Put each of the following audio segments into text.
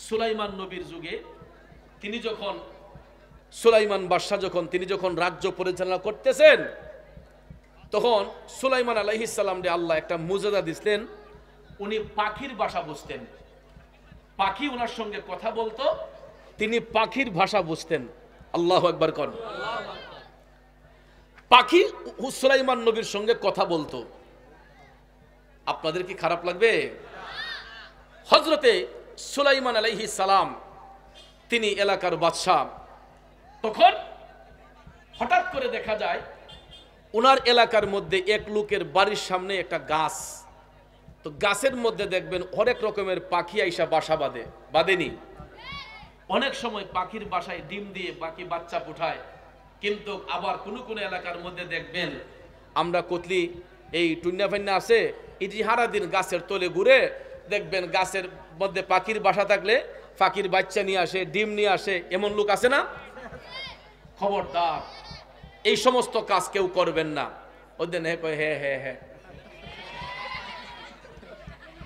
সুলাইমান নবীর যুগে তিনি যখন সুলাইমান বাদশা তিনি যখন রাজ্য পরিচালনা করতেছেন, তখন সুলাইমান আলাইহিস সালাম রে আল্লাহ একটা মুজিজা দিলেন। উনি পাখির ভাষা বুঝতেন, পাখি ওনার সঙ্গে কথা বলতো, তিনি পাখির ভাষা বুঝতেন। আল্লাহু আকবার কোন। পাখি সুলাইমান নবীর সঙ্গে কথা বলতো। আপনাদের কি খারাপ লাগবে? হযরতে সুলাইমান আলাইহিস সালাম তিনি এলাকার বাদশা। তখন হঠাৎ করে দেখা যায় ওনার এলাকার মধ্যে এক লোকের বাড়ির সামনে একটা গাছ, তো গাছের মধ্যে দেখবেন অনেক রকমের পাখি আইসা বাসা বাঁধেনি। অনেক সময় পাখির বাসায় ডিম দিয়ে পাখি বাচ্চা ফুটায়, কিন্তু আবার কোন কোন এলাকার মধ্যে দেখবেন আমরা কতলি এই টুন্না ফান্না আছে, এই যে সারাদিন গাছের তলে ঘুরে দেখবেন গাছের মধ্যে পাখির বাসা থাকলে পাখির বাচ্চা নিয়ে আসে, ডিম নিয়ে আসে, এমন লোক আছে না? খবরদার এই সমস্ত কাজ কেউ করবেন না। ওদের হ্যাঁ হ্যাঁ হ্যাঁ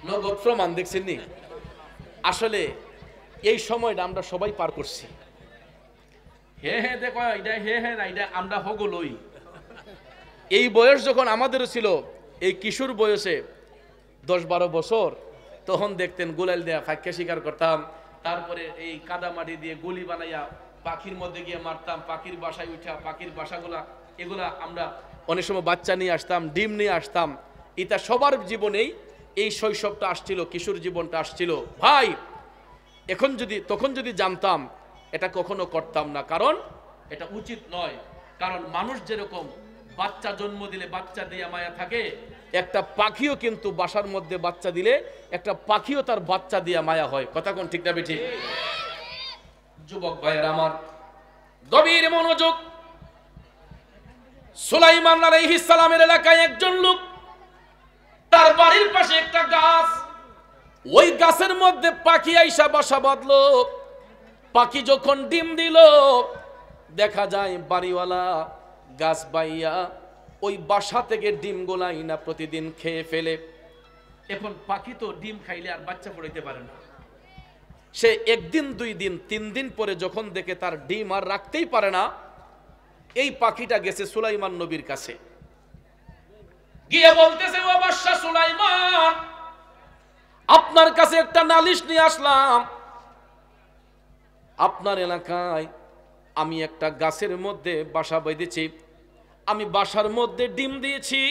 নগদ প্রমাণ দেখছেন নি? আসলে এই সময়টা আমরা সবাই পার করছি। হ্যাঁ হ্যাঁ দেখো এটা হ্যাঁ হ্যাঁ না, এটা আমরা হগলই। এই বয়স যখন আমাদেরও ছিল, এই কিশোর বয়সে 10-12 বছর, তখন দেখতেন গোলাল দেয়া ফাঁকা শিকার করতাম, তারপরে এই কাদা মাটি দিয়ে গলি বানাইয়া পাখির মধ্যে গিয়ে মারতাম, পাখির বাসায় উঠা পাখির বাসাগুলা এগুলা আমরা অনেক সময় বাচ্চা নিয়ে আসতাম, ডিম নিয়ে আসতাম। এটা সবার জীবনেই এই শৈশবটা আসছিল, কিশোর জীবনটা আসছিল। ভাই তখন যদি জানতাম, এটা কখনো করতাম না, কারণ এটা উচিত নয়। কারণ মানুষ যেরকম বাচ্চা জন্ম দিলে বাচ্চা দিয়ে মায়া থাকে, একটা পাখিও কিন্তু বাসার মধ্যে বাচ্চা দিলে একটা পাখিও তার বাচ্চা দিয়ে মায়া হয়। কথা কোন ঠিক না বেঠিক? যুবক ভাইয়ের আমার, গভীর মনোযোগ। সুলাইমান আলাইহিস সালামের এলাকায় একজন লোক, তার বাড়ির পাশে একটা গাছ, ওই গাছের মধ্যে পাখি আইসা বাসা বাঁধলো। পাখি যখন ডিম দিল, দেখা যায় বাড়িওয়ালা গাছ বাইয়া ওই বাসা থেকে ডিম গোলাই না প্রতিদিন খেয়ে ফেলে। এখন পাখি তো ডিম খাইলে আর বাচ্চা পড়াইতে পারে না। সে 1 দিন 2 দিন 3 দিন পরে যখন দেখে তার ডিম আর রাখতেই পারে না, এই পাখিটা গেছে সুলাইমান নবীর কাছে, গিয়ে বলতেছে, ও বাদশা সুলাইমান, আপনার কাছে একটা নালিশ নিয়ে আসলাম। আপনার এলাকায় আমি একটা গাছের মধ্যে বাসা বেঁধেছি, আমি বাসার মধ্যে ডিম দিয়েছি।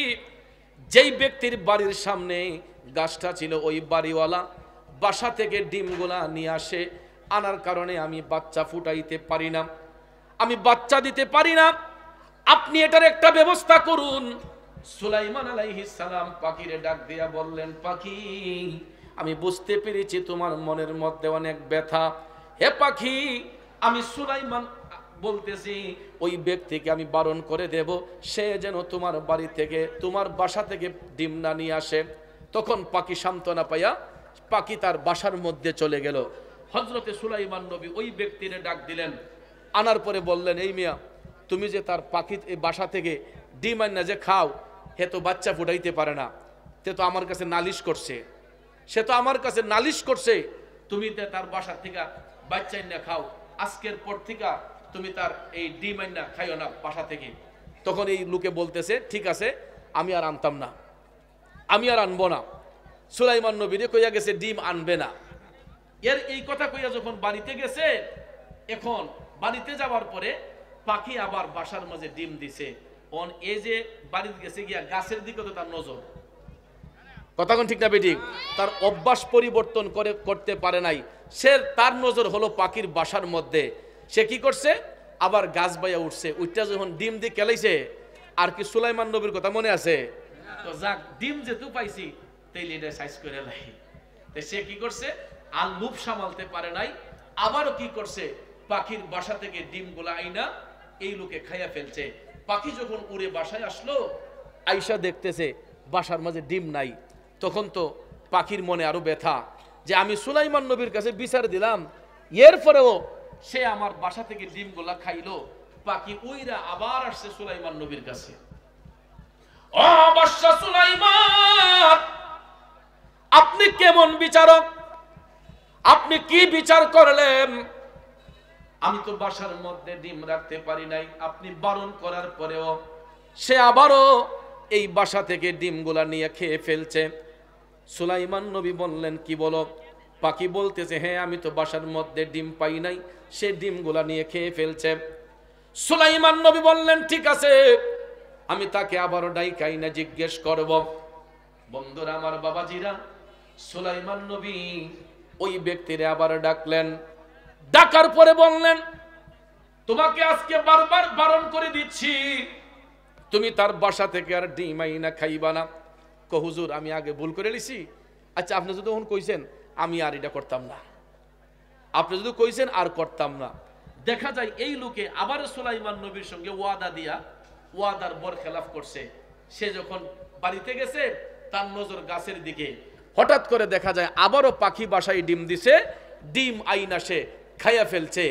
যেই ব্যক্তির বাড়ির সামনে গাছটা ছিল, ওই বাড়িওয়ালা বাসা থেকে ডিমগুলা নিয়ে আসে, আনার কারণে আমি বাচ্চা ফুটাইতে পারি না, আমি বাচ্চা দিতে পারি না। আপনি এটার একটা ব্যবস্থা করুন। সুলাইমান আলাইহিস সালাম পাখিরে ডাক দিয়া বললেন, পাখি, আমি বুঝতে পেরেছি তোমার মনের মধ্যে অনেক ব্যথা। হে পাখি, আমি সুলাইমান বলতেছি, ওই ব্যক্তিকে আমি বারণ করে দেব, সে যেন তোমার বাড়ি থেকে, তোমার বাসা থেকে ডিম না নিয়ে আসে। তখন পাখি সান্ত্বনা পাইয়া পাখি তার বাসার মধ্যে চলে গেল। হযরতে সুলাইমান নবী ওই ব্যক্তিরে ডাক দিলেন, আনার পরে বললেন, এই মিয়া, তুমি যে তার পাখি বাসা থেকে ডিম আইনা যে খাও, হে তো বাচ্চা ফুটাইতে পারে না, সে তো আমার কাছে নালিশ করছে, তুমি তার বাসা থেকে বাচ্চা আইনা খাও, আজকের পর থেকে তুমি তার এই ডিম আইনা খাইও না বাসা থেকে। তখন এই লোকে বলতেছে, ঠিক আছে, আমি আর আনতাম না, আমি আর আনবো না। সুলাইমান নবীরে কইয়া গেছে ডিম আনবে না। এই কথা কইয়া যখন বাড়িতে গেছে, এখন বাড়িতে যাওয়ার পরে পাখি আবার বাসার মাঝে ডিম দিছে। এই যে বাড়িতে গেছে গিয়া গাছের দিকে তো তার নজর, কথা কোন ঠিক না বেঠিক? তার অভ্যাস পরিবর্তন করতে পারে নাই, তার নজর হলো পাখির বাসার মধ্যে। সে কি করছে, আবার গাছ বাইয়া উঠছে, উঠটা যখন ডিম দিয়ে কেলাইছে, আর কি সুলাইমান নবীর কথা মনে আছে? তো যাক, ডিম যেহেতু পাইছি তাইলে এটা সাইজ করে লাই। সে কি করছে, আর লোভ সামালতে পারে নাই, আবারও কি করছে, পাখির বাসা থেকে ডিম গুলা আইনা এই লোকে খাইয়া ফেলছে। পাখি যখন উড়ে বাসায় আসলো, আইসা দেখতেছে বাসার মাঝে ডিম নাই। তখন তো পাখির মনে আরো ব্যথা, যে আমি সুলাইমান নবীর কাছে বিচার দিলাম, এরপরেও সে আমার বাসা থেকে ডিম গুলা খাইলো। পাখি উইরা আবার আসছে সুলাইমান নবীর কাছে, ও বাদশা সুলাইমান, আপনি কেমন বিচারক? আপনি কি বিচার করলেন? আমি তো বাসার মধ্যে ডিম রাখতে পারি নাই, আপনি বারণ করার পরেও সে আবারও এই বাসা থেকে ডিমগুলা নিয়ে খেয়ে ফেলছে। সুলাইমান নবী বললেন, কি বলো? পাখি বলতেছে, হ্যাঁ আমি তো বাসার মধ্যে ডিম পাই নাই, সে ডিমগুলা নিয়ে খেয়ে ফেলছে। সুলাইমান নবী বললেন, ঠিক আছে, আমি তাকে আবারও ডাইকাই না জিজ্ঞেস করব। বন্ধুরা আমার, বাবাজিরা, সুলাইমান নবী ওই ব্যক্তিরে আবার ডাকলেন। ডাকার পরে বললেন, তোমাকে আজকে বারবার বারণ করে দিচ্ছি, তুমি তার বাসা থেকে আর ডিম আইনা খাইবা না। হুজুর আমি আগে ভুল করে লিছি। আচ্ছা আপনি যদি তখন কইছেন আমি আর এটা করতাম না, আপনি যদি কইছেন আর করতাম না। দেখা যায় এই লোকে আবার সুলাইমান নবীর সঙ্গে ওয়াদা দিয়া ওয়াদার বরখেলাফ করছে। সে যখন বাড়িতে গেছে তার নজর গাছের দিকে, হঠাৎ করে দেখা যায় আবারও পাখি বাসায় ডিম দিছে, ডিম আইনা সে খাইয়া ফেলছে।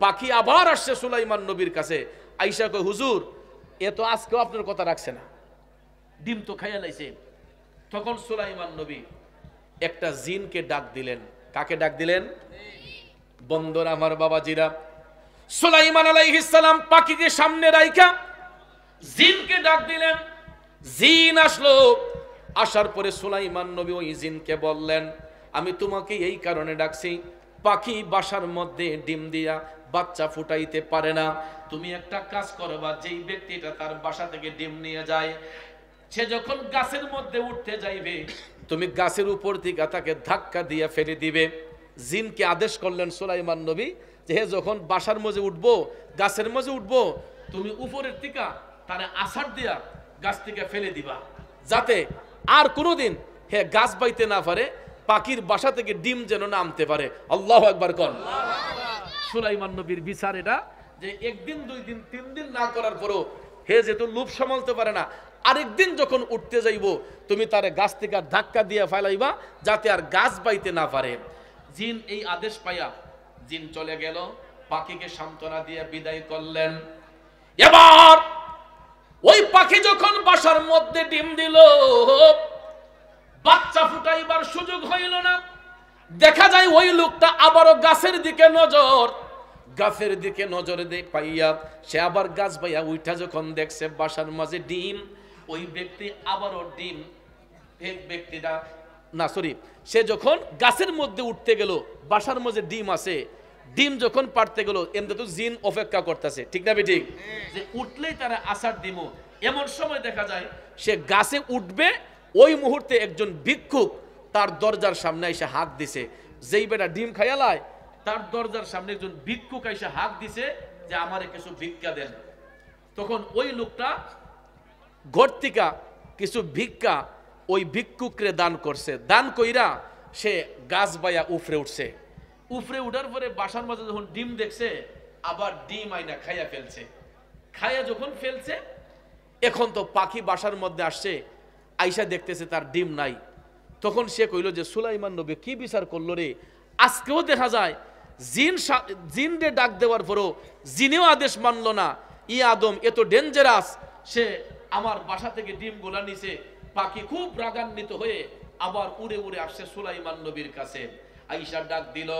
পাখি আবার আসছে সুলাইমান নবীর কাছে, আইসা কয়, হুজুর এ তো আজকেও আপনার কথা রাখছে না, ডিম তো খাইয়া লাইছে। তখন সুলাইমান নবী একটা জিনকে ডাক দিলেন। কাকে ডাক দিলেন? বন্ধুরা আমার, বাবাজিরা, সুলাইমান আলাইহিস সালাম পাখিকে সামনে রাইখা জিনকে ডাক দিলেন। জিন আসলো। আসার পরে সুলাইমান নবী ওই জিনকে বললেন, আমি তোমাকে এই কারণে ডাকছি, পাখি বাসার মধ্যে ডিম দিয়া বাচ্চা ফুটাইতে পারে না। তুমি একটা কাজ করবা, যেই ব্যক্তিটা তার বাসা থেকে ডিম নিয়ে যায়, সে যখন গাছের মধ্যে উঠতে যাইবে, তুমি গাছের উপর থেকে তাকে ধাক্কা দিয়ে ফেলে দিবে। জিনকে আদেশ করলেন সুলাইমান নবী যে হে যখন বাসার মধ্যে উঠবো, গাছের মধ্যে উঠবো, তুমি উপরের থেকে তারে আছাড় দিয়া গাছ থেকে ফেলে দিবা, যাতে আর কোনোদিন হে গাছ বাইতে না পারে, পাখির বাসা থেকে ডিম যেন নামতে পারে। আল্লাহু আকবার কোন। সুলাইমান নবীর বিচার এটা যে একদিন, দুই দিন, তিন দিন না করার পরও হে যেহেতু লোভ সামলাতে পারে না, আরেকদিন যখন উঠতে যাইব তুমি তারে গাছ থেকে ধাক্কা দিয়ে ফেলাইবা, যাতে আর গাছ বাইতে না পারে। জিন এই আদেশ পাইয়া জিন চলে গেল, পাখিকে সান্ত্বনা দিয়ে বিদায় করলেন। এবার ওই পাখি যখন বাসার মধ্যে ডিম দিল, বাচ্চা ফুটাইবার সুযোগ হইল না। দেখা যায় ওই লোকটা আবারও গাছের দিকে নজর পাইয়া সে আবার গাছ পাইয়া উঠা যখন দেখছে বাসার মাঝে ডিম, ওই ব্যক্তি আবারও ডিম, সে যখন গাছের মধ্যে উঠতে গেল, বাসার মধ্যে ডিম আছে, ডিম যখন পারতে গেল, এমনি তো জিন অপেক্ষা করতেছে, ঠিক না ঠিক, যে উঠলেই তারা আছাড় দিব। এমন সময় দেখা যায় সে গাছে উঠবে, ওই মুহূর্তে একজন ভিক্ষুক তার দরজার সামনে এসে হাত দিছে। যেই বেটা ডিম খাইয়ালায়, তার দরজার সামনে একজন ভিক্ষুক এসে হাত দিছে যে আমারে কিছু ভিক্ষা দেন। তখন ওই লোকটা ঘর থেকে কিছু ভিক্ষা ওই ভিক্ষুকরে দান করছে। দান কইরা সে গাছ বাইয়া উফরে উঠছে। উফরে উঠার পরে বাসার মাঝে যখন ডিম দেখছে, আবার ডিম আইনা খাইয়া ফেলছে। খাইয়া যখন ফেলছে, এখন তো পাখি বাসার মধ্যে আসছে, আইসা দেখতেছে তার ডিম নাই। তখন সে কইল যে সুলাইমান নবী কি বিচার করলো রে? আজকেও দেখা যায় জিন রে ডাক দেওয়ার পরও জিনেও আদেশ মানলো না। ই আদম এত ডেঞ্জারাস, সে আমার বাসা থেকে ডিম গোলা নিছে। পাখি খুব রাগান্বিত হয়ে আবার উড়ে উড়ে আসছে সুলাইমান নবীর কাছে। আইসা ডাক দিল,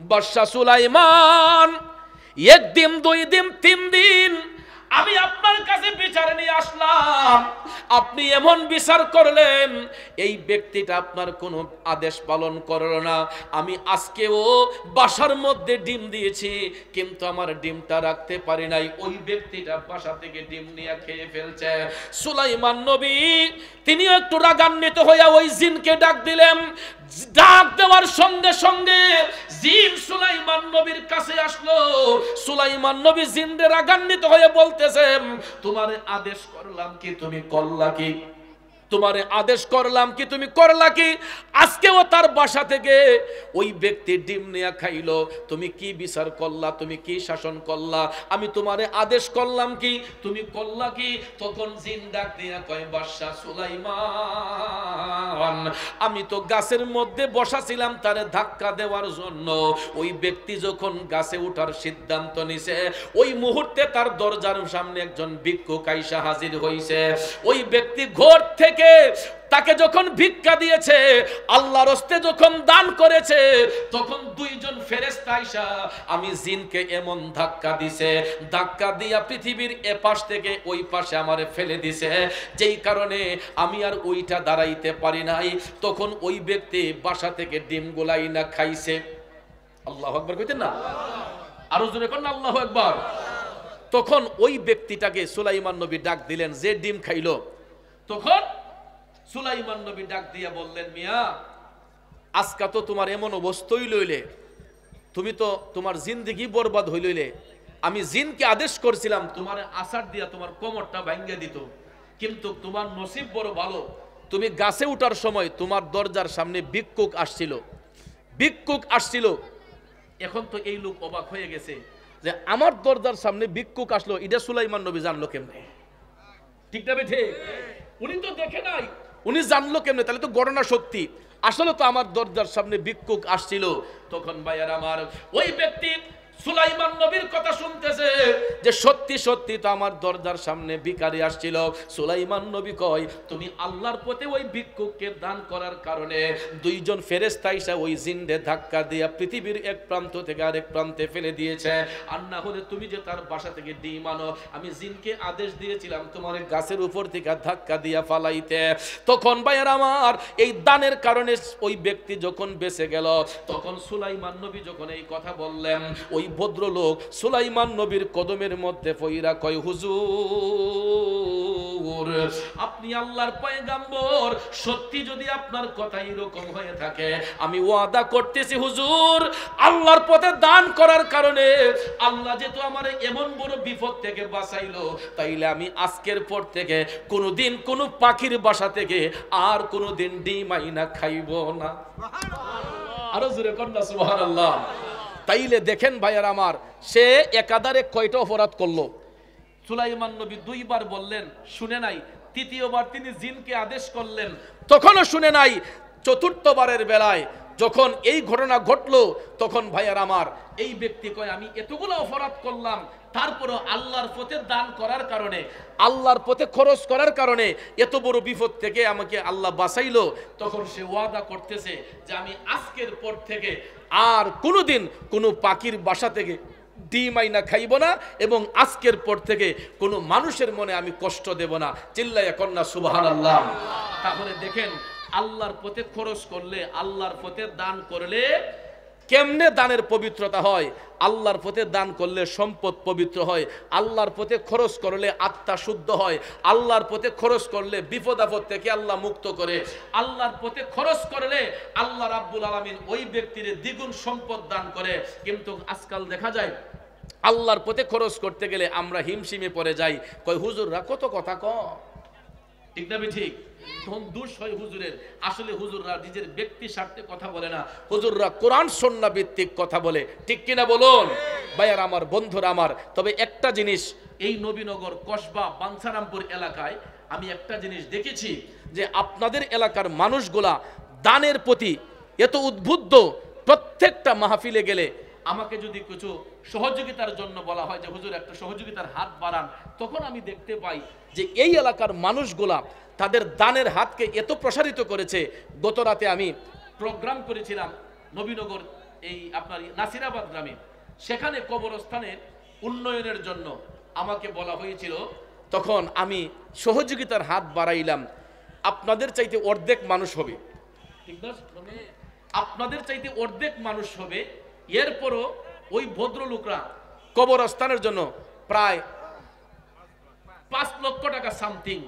বাদশা সুলাইমান, একদিন, দুই দিন, তিন দিন আমি আপনার কাছে বিচার নিয়ে আসলাম, আপনি এমন বিচার করলেন, এই ব্যক্তিটা আপনার কোনো আদেশ পালন করল না। আমি আজকেও বাসার মধ্যে ডিম দিয়েছি, কিন্তু আমার ডিমটা রাখতে পারি নাই, ওই ব্যক্তিটা বাসা থেকে ডিম নিয়ে খেয়ে ফেলছে। সুলাইমান নবী তিনিও একটু রাগান্বিত হইয়া ওই জিনকে ডাক দিলেন। ডাক দেওয়ার সঙ্গে সঙ্গে জিন সুলাইমান নবীর কাছে আসলো। সুলাইমান নবী জিনরে রাগান্বিত হয়ে বলতেছেন, তোমারে আদেশ করলাম কি তুমি করলা কি? তোমারে আদেশ করলাম কি তুমি করলা কি? আজকেও তার বাসা থেকে ওই ব্যক্তি ডিম নিয়ে খাইলো, তুমি কি বিচার করলা? তুমি কি শাসন করলা? আমি তোমারে আদেশ করলাম কি তুমি করলা কি? তখন জিন ডাক দিয়া কয়, বাদশা সুলাইমান, আমি তো গাছের মধ্যে বসা ছিলাম তারে ধাক্কা দেওয়ার জন্য। ওই ব্যক্তি যখন গাছে ওঠার সিদ্ধান্ত নিছে, ওই মুহূর্তে তার দরজার সামনে একজন ভিক্ষুক আইসা হাজির হইছে। ওই ব্যক্তি ঘর থেকে থেকে তাকে যখন ভিক্ষা দিয়েছে, আল্লাহর রাস্তে যখন দান করেছে, তখন দুইজন ফেরেশতা আইসা আমি জিনকে এমন ধাক্কা দিছে, ধাক্কা দিয়া পৃথিবীর এপাশ থেকে ওই পাশে আমারে ফেলে দিছে, যেই কারণে আমি আর ওইটা দাঁড়াইতে পারি নাই। তখন ওই ব্যক্তি বাসা থেকে ডিম গোলাই না খাইছে। আল্লাহু আকবার কইতেন না? আরো জোরে কোন আল্লাহু আকবার। তখন ওই ব্যক্তিটাকে সুলাইমান নবী ডাক দিলেন, যে ডিম খাইলো। তখন সুলাইমান নবী ডাক দিয়া বললেন, মিয়া আজকা তো তোমার এমন অবস্থাই লইলে, তুমি তো তোমার জিন্দেগি বরবাদ হইলইলে। আমি জিনকে আদেশ করছিলাম তোমার আসার দিয়া তোমার কোমরটা ভাঙ্গে দিত, কিন্তু তোমার নসিব বড় ভালো, তুমি গাছে উঠার সময় তোমার দরজার সামনে ভিক্ষুক আসছিল, ভিক্ষুক আসছিল। এখন তো এই লোক অবাক হয়ে গেছে যে আমার দরজার সামনে ভিক্ষুক আসলো, এটা সুলাইমান নবী জানলো কেমনে? ঠিক না বেঠে? উনি তো দেখে নাই, উনি জানলো কেমনে? তাহলে তো ঘটনা সত্যি। আসলে তো আমার দরজার সামনে ভিক্ষুক আসছিল। তখন ভাইয়ার আমার ওই ব্যক্তি সুলাইমান নবীর কথা শুনতেছে যে সত্যি সত্যি তো আমার দরজার সামনে ভিখারি আসছিল। সুলাইমান নবী কয়, তুমি আল্লাহর পথে ওই ভিক্ষুককে দান করার কারণে দুইজন ফেরেশতা এসে ওই জিন্দে ধাক্কা দিয়া পৃথিবীর এক প্রান্ত থেকে আরেক প্রান্তে ফেলে দিয়েছে। আর না হলে তুমি যে তার বাসা থেকে ডিম আনো, আমি জিনকে আদেশ দিয়েছিলাম তোমার গাছের উপর থেকে ধাক্কা দিয়া ফালাইতে। তখন ভাইয়ার আমার এই দানের কারণে ওই ব্যক্তি যখন বেঁচে গেল, তখন সুলাইমান নবী যখন এই কথা বললেন, ওই ভদ্রলোক সুলাইমান নবীর কদমের মধ্যে পইরা কয়, হুজুর আপনি আল্লাহর পয়গাম্বর, সত্যি যদি আপনার কথা এরকম হয়ে থাকে, আমি ওয়াদা করতেছি হুজুর, আল্লাহর পথে দান করার কারণে আল্লাহ যেহেতু আমার এমন বড় বিপদ থেকে বাঁচাইলো, তাইলে আমি আজকের পর থেকে কোনোদিন কোনো পাখির বাসা থেকে আর কোনোদিন ডিম আইনা খাইব না। আরো জোরে কন্যা সুবহানাল্লাহ। তাইলে দেখেন ভাইয়ার আমার, সে একাধারে কয়টা অপরাধ করলো? সুলাইমান নবী দুইবার বললেন, শুনে নাই। তৃতীয়বার তিনি জিনকে আদেশ করলেন, তখনও শুনে নাই। চতুর্থবারের বেলায় যখন এই ঘটনা ঘটলো, তখন ভাইয়ার আমার এই ব্যক্তি কয়, আমি এতগুলো অপরাধ করলাম, তারপরও আল্লাহর পথে দান করার কারণে, আল্লাহর পথে খরচ করার কারণে এত বড় বিপদ থেকে আমাকে আল্লাহ বাঁচাইলো। তখন সে ওয়াদা করতেছে যে আমি আজকের পর থেকে আর কোনোদিন কোনো পাখির বাসা থেকে ডিম আইনা খাইব না, এবং আজকের পর থেকে কোনো মানুষের মনে আমি কষ্ট দেব না। চিল্লাইয়া কন্যা সুবহানাল্লাহ। তাহলে দেখেন, আল্লাহর পথে খরচ করলে, আল্লাহর পথে দান করলে কেমনে দানের পবিত্রতা হয়? আল্লাহর পথে দান করলে সম্পদ পবিত্র হয়, আল্লাহর পথে খরচ করলে আত্মা শুদ্ধ হয়, আল্লাহর পথে খরচ করলে বিপদ আপদ থেকে আল্লাহ মুক্ত করে, আল্লাহর পথে খরচ করলে আল্লাহ রাব্বুল আলামিন ওই ব্যক্তির দ্বিগুণ সম্পদ দান করে। কিন্তু আজকাল দেখা যায় আল্লাহর পথে খরচ করতে গেলে আমরা হিমশিমে পড়ে যাই, কয় হুজুররা কত কথা কয়। ঠিক না ঠিক? তখন দোষ হয় হুজুরের। আসলে হুজুররা নিজের ব্যক্তি স্বার্থে কথা বলে না, হুজুররা কোরআন সুন্নাহ ভিত্তিক কথা বলে। ঠিক কিনা বলুন ভাইয়ার আমার, বন্ধুরা আমার। তবে একটা জিনিস, এই নবীনগর কসবা বাঞ্ছারামপুর এলাকায় আমি একটা জিনিস দেখেছি, যে আপনাদের এলাকার মানুষগুলা দানের প্রতি এত উদ্বুদ্ধ। প্রত্যেকটা মাহফিলে গেলে আমাকে যদি কিছু সহযোগিতার জন্য বলা হয় যে হুজুর একটা সহযোগিতার হাত বাড়ান, তখন আমি দেখতে পাই যে এই এলাকার মানুষগুলা তাদের দানের হাতকে এত প্রসারিত করেছে। গত রাতে আমি প্রোগ্রাম করেছিলাম নবীনগর এই আপনার নাসিরাবাদ গ্রামে, সেখানে কবরস্থানের উন্নয়নের জন্য আমাকে বলা হয়েছিল। তখন আমি সহযোগিতার হাত বাড়াইলাম। আপনাদের চাইতে অর্ধেক মানুষ হবে, ঠিক না? আপনাদের চাইতে অর্ধেক মানুষ হবে। এরপরও ওই ভদ্রলোকরা কবরস্থানের জন্য প্রায় 5 লক্ষ টাকা সামথিং,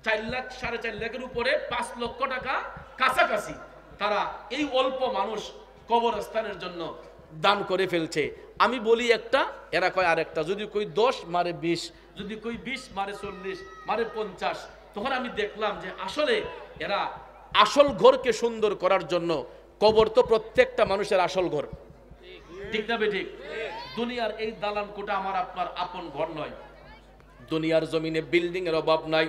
4 লাখ 4.5 লাখের উপরে 5 লক্ষ টাকা কাছাকাছি তারা এই অল্প মানুষ কবরস্থানের জন্য দান করে ফেলছে। আমি বলি একটা, এরা কয় আরেকটা। যদি কই 10 মারে 20, যদি কই 20 মারে 40, মারে 50। তখন আমি দেখলাম যে আসলে এরা আসল ঘরকে সুন্দর করার জন্য, কবর তো প্রত্যেকটা মানুষের আসল ঘর, ঠিক না ঠিক? দুনিয়ার এই দালান কোটা আমার আপনার আপন ঘর নয়। দুনিয়ার জমিনে বিল্ডিং এর অভাব নাই,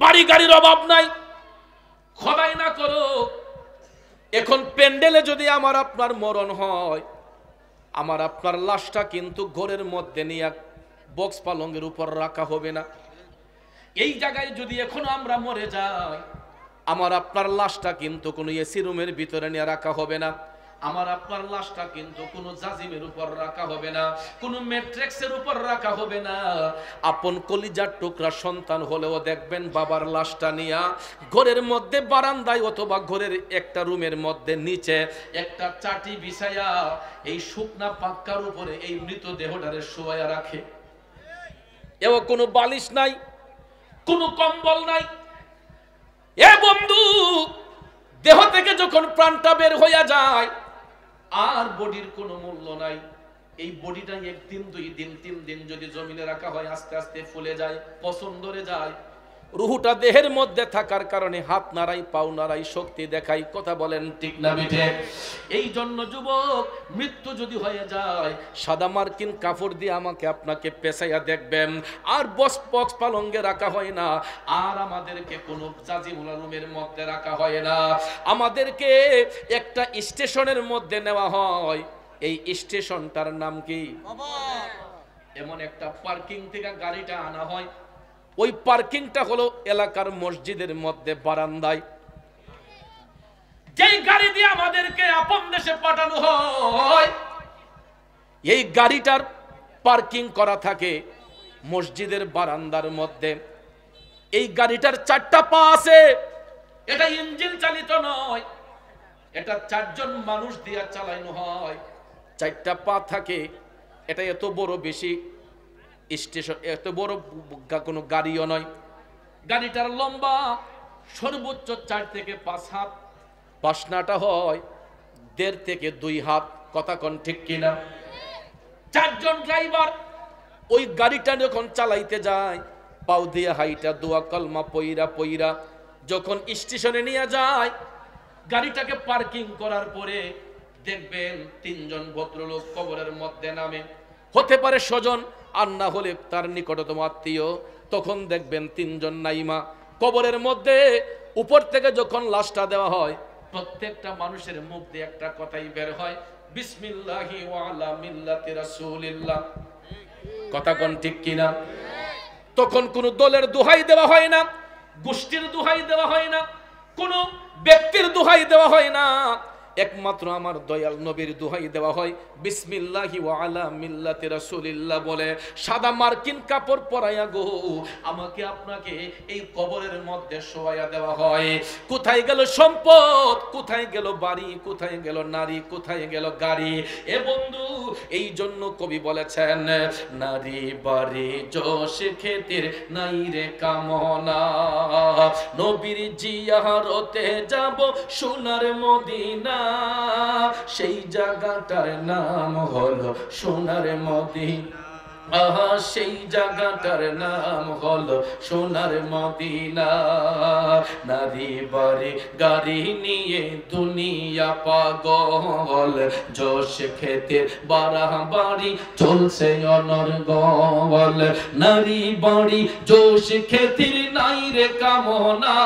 বাড়ি গাড়ির অভাব নাই। খোদাই না করো, এখন প্যান্ডেলে যদি আমার আপনার মরণ হয়, আমার আপনার লাশটা কিন্তু ঘরের মধ্যে নিয়ে বক্স পালঙ্গের উপর রাখা হবে না। এই জায়গায় যদি এখনো আমরা মরে যাই, আমার আপনার লাশটা কিন্তু কোনো এসি রুমের ভিতরে নিয়ে রাখা হবে না, আমার আপনার লাশটা কিন্তু কোনো জাজিমের উপর রাখা হবে না, কোনো ম্যাট্রিক্সের উপর রাখা হবে না। আপন কলিজার টুকরা সন্তান হলেও দেখবেন বাবার লাশটা নিয়া ঘরের মধ্যে বারান্দায় অথবা ঘরের একটা রুমের মধ্যে নিচে একটা চাটি বিছায়া এই শুকনা পাক্কার উপরে এই মৃতদেহটারে শোয়া রাখে। এও কোনো বালিশ নাই, কোনো কম্বল নাই। এ বন্ধু, দেহ থেকে যখন প্রাণটা বের হইয়া যায় আর বডির কোনো মূল্য নাই। এই বডিটা একদিন, 2 দিন, 3 দিন যদি জমিনে রাখা হয় আস্তে আস্তে ফুলে যায়, পচন ধরে যায়। রুহুটা দেহের মধ্যে থাকার কারণে হাত নাড়াই, পাও নাড়াই, শক্তি দেখাই। কথা বলেন ঠিক না বিঠে? এই জন্য যুবক, মৃত্যু যদি হয়ে যায় সাদা মার্কিন কাপড় দিয়ে আমাকে আপনাকে পেঁচাইয়া দেখবেন, আর বক্স পালঙ্গে রাখা হয় না, আর আমাদেরকে কোনো জাজিমুলা রুমের মধ্যে রাখা হয় না, আমাদেরকে একটা স্টেশনের মধ্যে নেওয়া হয়। এই স্টেশনটার নাম কি? এমন একটা পার্কিং থেকে গাড়িটা আনা হয়। ওই পার্কিংটা হলো এলাকার মসজিদের মধ্যে বারান্দায়। যেই গাড়ি দিয়ে আমাদেরকে আপন দেশে পাঠানো হয়, এই গাড়িটার পার্কিং করা থাকে মসজিদের বারান্দার মধ্যে। এই গাড়িটার 4টা পা আছে, এটা ইঞ্জিন চালিত নয়, এটা 4 জন মানুষ দিয়ে চালানো হয়। 4টা পা থাকে। এটা এত বড় বেশি স্টেশন, এত বড় কোনো গাড়িও নয়। গাড়িটার লম্বা সর্বোচ্চ 4 থেকে 5 হাত, পাশনাটা হয় 1.5 থেকে 2 হাত। কথা কোন ঠিক কিনা? 4 জন ড্রাইভার ওই গাড়িটা যখন চালাইতে যায়, পাও দিয়ে হাইটা দোয়া কলমা পইরা পইরা যখন স্টেশনে নিয়ে যায়, গাড়িটাকে পার্কিং করার পরে দেখবেন 3 জন ভদ্রলোক কবরের মধ্যে নামে। হতে পারে স্বজন, আর না হলে তার নিকটতম আত্মীয়। তখন দেখবেন 3 জন নাইমা কবরের মধ্যে। উপর থেকে যখন লাশটা দেওয়া হয়, প্রত্যেকটা মানুষের মুখ দিয়ে একটা কথাই বের হয়, বিসমিল্লাহি ওয়া আলা মিল্লাতি রাসূলিল্লাহ। কথা কোন ঠিক কিনা? তখন কোনো দলের দোহাই দেওয়া হয় না, গোষ্ঠীর দোহাই দেওয়া হয় না, কোনো ব্যক্তির দোহাই দেওয়া হয় না, একমাত্র আমার দয়াল নবীর দোহাই দেওয়া হয়। বিসমিল্লাহি ওয়া আলা মিল্লাতি রাসূলিল্লাহ বলে সাদা মার্কিন কাপড় পরাইয়া গো আমাকে আপনাকে এই কবরের মধ্যে শোয়াইয়া দেওয়া হয়। কোথায় গেল সম্পদ, কোথায় গেল বাড়ি, কোথায় গেল নারী, কোথায় গেল গাড়ি? এ বন্ধু, এই জন্য কবি বলেছেন, নারী বাড়ি যশ খ্যাতির নাই রে কামনা, নবীর জিয়ারতে যাব সোনার মদিনা, সেই জায়গাটার নাম হলো সোনার মদিনা। আহা, সেই জায়গাটার নাম হলো সোনার মদিনা। নারী বাড়ি গাড়ি নিয়ে দুনিয়া পাগল, যশ খেতের বাড়াবাড়ি চলছে অনর্গল। নারী বাড়ি যশ খেতির নাই রে কামনা,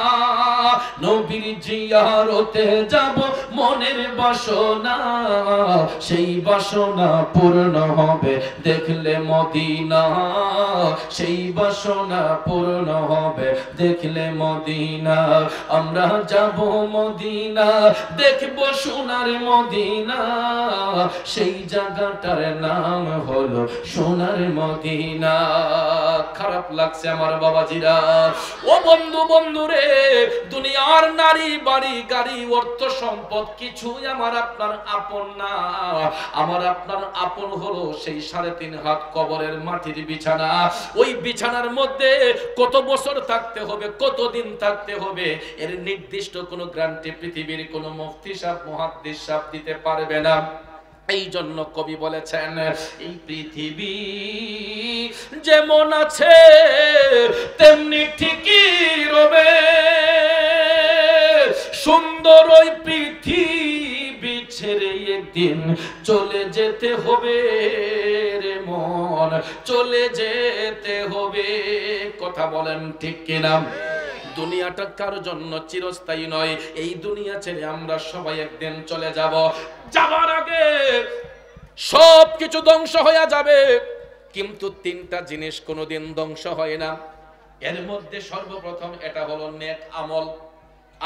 নবীর জিয়ারতে যাব মনের বাসনা, সেই বাসনা পূর্ণ হবে দেখলে মদিনা, সেই বাসনা পূর্ণ হবে দেখলে মদিনা। আমরা যাব মদিনা, দেখব সোনার মদিনা, সেই জায়গাটার নাম হলো সোনার মদিনা। খারাপ লাগছে আমার বাবাজিরা। ও বন্ধু, বন্ধু রে, দুনিয়ার নারী বাড়ি গাড়ি অর্থ সম্পদ কিছুই আমার আপনার আপন না। আমার আপনার আপন হলো সেই 3.5 হাত কবরের মাটির বিছানা। ওই বিছানার মধ্যে কত বছর থাকতে হবে, কতদিন থাকতে হবে, এর নির্দিষ্ট কোনো গ্যারান্টি পৃথিবীর কোনো মুফতি সাহেব, মুহাদ্দিস সাহেব দিতে পারবে না। এই জন্য কবি বলেছেন, এই পৃথিবী যেমন আছে তেমনি ঠিকই রবে, সুন্দর ওই পৃথিবী ছেড়ে একদিন চলে যেতে হবে রে মন, চলে যেতে হবে। কথা বলেন ঠিক কিনা? দুনিয়াটা কারোর জন্য চিরস্থায়ী নয়। এই দুনিয়া ছেড়ে আমরা সবাই একদিন চলে যাব। যাবার আগে সব কিছু ধ্বংস হয়ে যাবে, কিন্তু 3টা জিনিস কোনোদিন ধ্বংস হয় না। এর মধ্যে সর্বপ্রথম এটা হলো নেক আমল,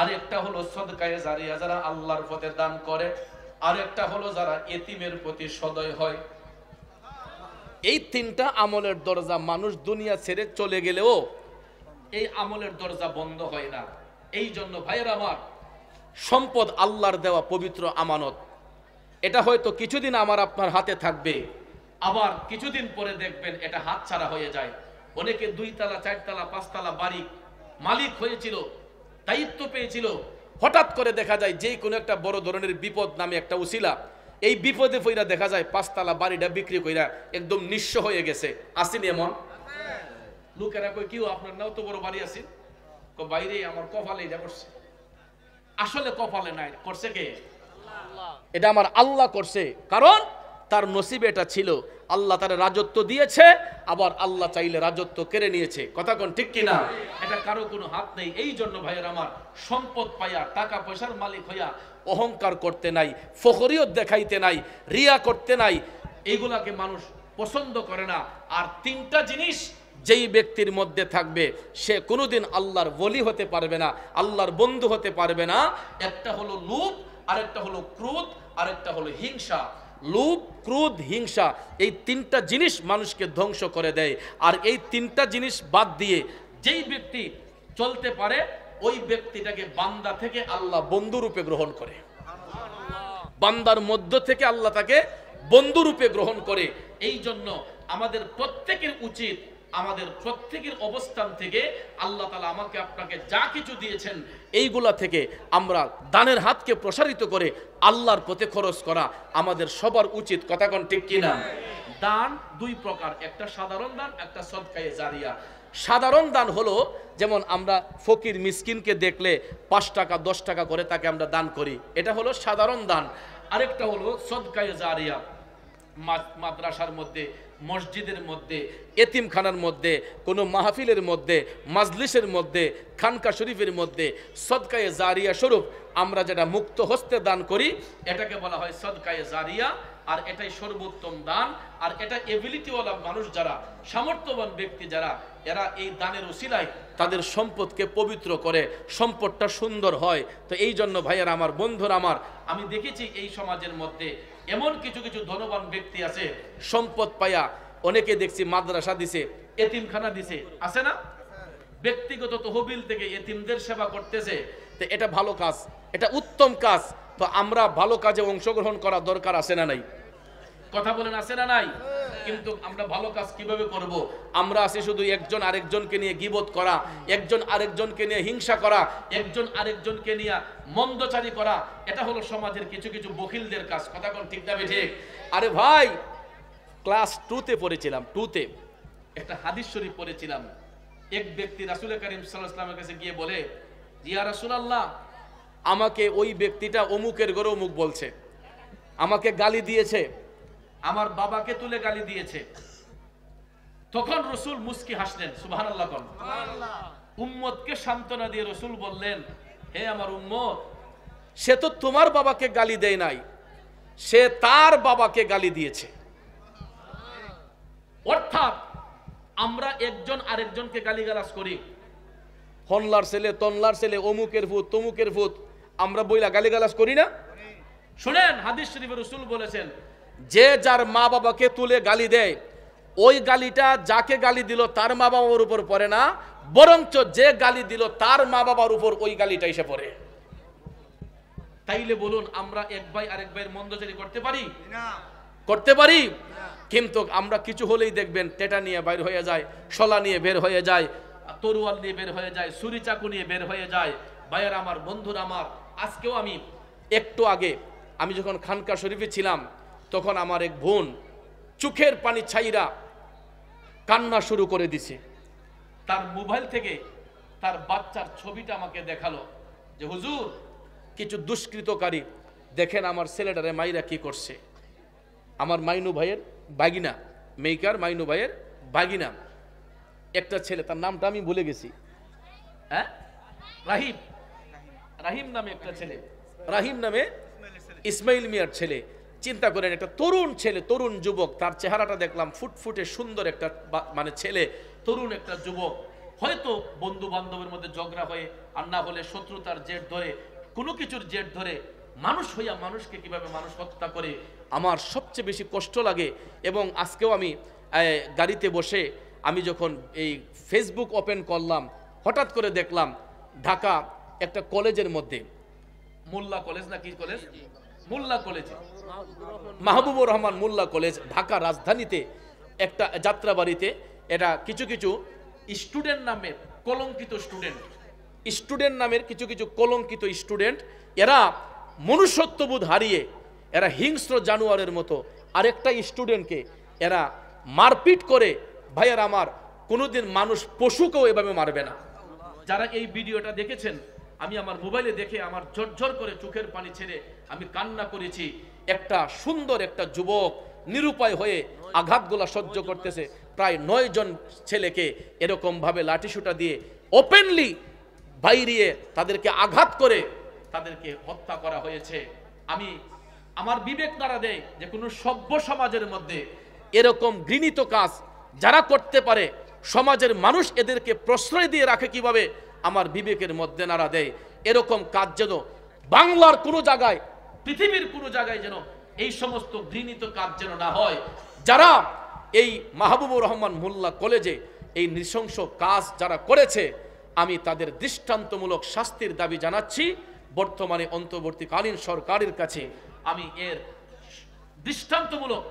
আরেকটা হলো সদকায়ে জারিয়া যারা আল্লাহর পথে দান করে, আরেকটা হলো যারা এতিমের প্রতি সদয় হয়। এই তিনটা আমলের দরজা মানুষ দুনিয়া ছেড়ে চলে গেলেও এই আমলের দরজা বন্ধ হয় না। এই জন্য ভাইয়ের আমার, সম্পদ আল্লাহর দেওয়া পবিত্র আমানত। এটা হয়তো কিছুদিন আমার আপনার হাতে থাকবে, আবার কিছুদিন পরে দেখবেন এটা হাতছাড়া হয়ে যায়। অনেকে 2 তলা 4 তলা 5 তলা বাড়ি মালিক হয়েছিল, দায়িত্ব পেয়েছিল, হঠাৎ করে দেখা যায় যে কোনো একটা বড় ধরনের বিপদ নামে একটা উসিলা, এই বিপদে পইরা দেখা যায় 5 তলা বাড়িটা বিক্রি কইরা একদম নিঃস্ব হয়ে গেছে। আসেনি এমন? লোকেরা কই কিও আপনার নাও তো বড় বাড়ি আছে, বাইরে আমার কপালে এটা করছে। আসলে কপালে নাই, করছে কে? এটা আমার আল্লাহ করছে, কারণ তার নসিবে এটা ছিল। আল্লাহ তার রাজত্ব দিয়েছে, আবার আল্লাহ চাইলে রাজত্ব কেড়ে নিয়েছে। কথা কোন ঠিক কিনা? এটা কারো কোনো হাত নেই। এই জন্য ভাইয়ের আমার, সম্পদ পাইয়া টাকা পয়সার মালিক হইয়া অহংকার করতে নাই, ফখরিয়ত দেখাইতে নাই, রিয়া করতে নাই, এইগুলাকে মানুষ পছন্দ করে না। আর 3টা জিনিস যেই ব্যক্তির মধ্যে থাকবে সে কোনোদিন আল্লাহর ওলি হতে পারবে না, আল্লাহর বন্ধু হতে পারবে না। একটা হলো লোভ, আরেকটা হলো ক্রোধ, আরেকটা হলো হিংসা। লোভ, ক্রোধ, হিংসা, এই 3টা জিনিস মানুষকে ধ্বংস করে দেয়। আর এই 3টা জিনিস বাদ দিয়ে যেই ব্যক্তি চলতে পারে, ওই ব্যক্তিটাকে বান্দা থেকে আল্লাহ বন্ধু রূপে গ্রহণ করে। বান্দার মধ্য থেকে আল্লাহ তাকে বন্ধু রূপে গ্রহণ করে। এই জন্য আমাদের প্রত্যেকের উচিত, আমাদের প্রত্যেকের অবস্থান থেকে আল্লাহ তাআলা আমাকে আপনাকে যা কিছু দিয়েছেন, এইগুলা থেকে আমরা দানের হাতকে প্রসারিত করে আল্লাহর পথে খরচ করা আমাদের সবার উচিত। কথা কোন ঠিক কিনা? দান 2 প্রকার, একটা সাধারণ দান, একটা সদকায়ে জারিয়া। সাধারণ দান হলো যেমন আমরা ফকির মিসকিনকে দেখলে 5 টাকা 10 টাকা করে তাকে আমরা দান করি, এটা হলো সাধারণ দান। আরেকটা হলো সদকায়ে জারিয়া, মাদ্রাসার মধ্যে, মসজিদের মধ্যে, এতিমখানার মধ্যে, কোনো মাহফিলের মধ্যে, মাজলিসের মধ্যে, খানকা শরীফের মধ্যে সদকায়ে জারিয়া স্বরূপ আমরা যেটা মুক্ত হস্তে দান করি, এটাকে বলা হয় সদকায়ে জারিয়া। আর এটাই সর্বোত্তম দান। আর এটা এবিলিটিওয়ালা মানুষ যারা, সামর্থ্যবান ব্যক্তি যারা, এরা এই দানের উসিলায় তাদের সম্পদকে পবিত্র করে, সম্পদটা সুন্দর হয়। তো এই জন্য ভাইয়ার আমার, বন্ধুরা আমার, আমি দেখেছি এই সমাজের মধ্যে এমন কিছু কিছু ধনবান ব্যক্তি আছে, সম্পদ পায়া অনেকে দেখছি মাদ্রাসা দিছে, এতিমখানা দিছে, আছে না? ব্যক্তিগত তহবিল থেকে এতিমদের সেবা করতেছে। তো এটা ভালো কাজ, এটা উত্তম কাজ। তো আমরা ভালো কাজে অংশগ্রহণ করা দরকার আছে না নাই? কথা বলেন, আছে না নাই? কিন্তু আমরা ভালো কাজ কিভাবে করব? আমরা আছি শুধু একজন আরেকজনকে নিয়ে গীবত করা, একজন আরেকজনকে নিয়ে হিংসা করা, একজন আরেকজনকে নিয়ে মন্দচারী করা। এটা হলো সমাজের কিছু কিছু বখিলদের কাজ। কথা কোন ঠিক না ঠিক? আরে ভাই, ক্লাস 2তে পড়েছিলাম, 2তে একটা হাদিস শরীফ পড়েছিলাম। এক ব্যক্তি রাসূল করিম সাল্লাল্লাহু আলাইহি ওয়াসাল্লামের কাছে গিয়ে বলে, ইয়া রাসূলুল্লাহ, আমাকে ওই ব্যক্তিটা অমুকের ঘরে অমুক বলছে, আমাকে গালি দিয়েছে, আমার বাবাকে তুলে গালি দিয়েছে। তখন রাসূল মুস্কি হাসলেন, সুবহানাল্লাহ কোন। উম্মতকে সান্ত্বনা দিয়ে রাসূল বললেন, হে আমার উম্মত, সে তো তোমার বাবাকে গালি দেয় নাই, সে তার বাবাকে গালি দিয়েছে। অর্থাৎ আমরা একজন আরেকজনকে গালিগালাজ করি, হনলার ছেলে, তনলার ছেলে, অমুকের ভূত, তমুকের ভূত, আমরা বইলা গালিগালাজ করি না? শুনেন, হাদিস শরীফে রাসূল বলেছেন, যে যার মা বাবাকে তুলে গালি দেয়, ওই গালিটা যাকে গালি দিল তার মা বাবার উপর পড়ে না, বরঞ্চ যে গালি দিল তার মা বাবার উপর ওই গালিটা এসে পড়ে। তাইলে বলুন, আমরা এক ভাই আরেক ভাইয়ের মন্দচারী করতে পারি না? করতে পারি। কিন্তু আমরা কিছু হলেই দেখবেন টেটা নিয়ে বের হয়ে যায়, শলা নিয়ে বের হয়ে যায়, তরোয়াল নিয়ে বের হয়ে যায়, ছুরি চাকু নিয়ে বের হয়ে যায়। ভাইয়ের আমার, বন্ধুরা আমার, আজকেও আমি একটু আগে আমি যখন খানকা শরীফে ছিলাম, তখন আমার এক বোন চোখের পানি ছাইরা কান্না শুরু করে দিছে। তার মোবাইল থেকে তার বাচ্চার ছবিটা আমাকে দেখালো যে হুজুর, কিছু দুষ্কৃতকারী দেখেন আমার ছেলেটারে মাইরা কি করছে। আমার মাইনু ভাইয়ের বাগিনা, মেইকার মাইনু ভাইয়ের বাগিনা একটা ছেলে, তার নামটা আমি ভুলে গেছি, হ্যাঁ, রাহিম, রাহিম নামে একটা ছেলে, রাহিম নামে ইসমাইল মিয়ার ছেলে। চিন্তা করেন, একটা তরুণ ছেলে, তরুণ যুবক, তার চেহারাটা দেখলাম ফুটফুটে সুন্দর একটা মানে ছেলে, তরুণ একটা যুবক। হয়তো বন্ধু বান্ধবের মধ্যে ঝগড়া হয়ে আর না হলে শত্রুতার জের ধরে কোনো কিছুর জের ধরে মানুষ হইয়া মানুষকে কিভাবে মানুষ হত্যা করে আমার সবচেয়ে বেশি কষ্ট লাগে। এবং আজকেও আমি গাড়িতে বসে আমি যখন এই ফেসবুক ওপেন করলাম, হঠাৎ করে দেখলাম ঢাকা একটা কলেজের মধ্যে, মোল্লা কলেজ না কি কলেজ, মোল্লা কলেজ, মাহবুবুর রহমান মোল্লা কলেজ, ঢাকা রাজধানীতে একটা যাত্রাবাড়িতে এটা কিছু কিছু স্টুডেন্ট নামের কলঙ্কিত স্টুডেন্ট নামের কিছু কিছু কলঙ্কিত স্টুডেন্ট, এরা মনুষ্যত্ববোধ হারিয়ে এরা হিংস্র জানোয়ারের মতো আরেকটা স্টুডেন্টকে এরা মারপিট করে। ভাইয়ার আমার, কোনোদিন মানুষ পশুকেও এভাবে মারবে না। যারা এই ভিডিওটা দেখেছেন, আমি আমার মোবাইলে দেখে আমার ঝরঝর করে চোখের পানি ছেড়ে আমি কান্না করেছি। একটা সুন্দর একটা যুবক নিরুপায় হয়ে আঘাতগুলা সহ্য করতেছে, প্রায় 9 জন ছেলেকে এরকম ভাবে লাঠিসোঁটা দিয়ে ওপেনলি বাইরিয়ে তাদেরকে আঘাত করে তাদেরকে হত্যা করা হয়েছে। আমি আমার বিবেক নাড়া দেয় যে কোনো সভ্য সমাজের মধ্যে এরকম ঘৃণিত কাজ যারা করতে পারে, সমাজের মানুষ এদেরকে প্রশ্রয় দিয়ে রাখে কিভাবে, আমার বিবেকের মধ্যে নাড়া দেয়। এরকম কাজ যেন বাংলার কোনো জায়গায়, পৃথিবীর কোনো জায়গায় যেন এই সমস্ত ঘৃণিত কাজ যেন না হয়। যারা এই মাহবুবুর রহমান মোল্লা কলেজে এই নৃশংস কাজ যারা করেছে, আমি তাদের দৃষ্টান্তমূলক শাস্তির দাবি জানাচ্ছি। বর্তমানে অন্তর্বর্তীকালীন সরকারের কাছে আমি এর দৃষ্টান্তমূলক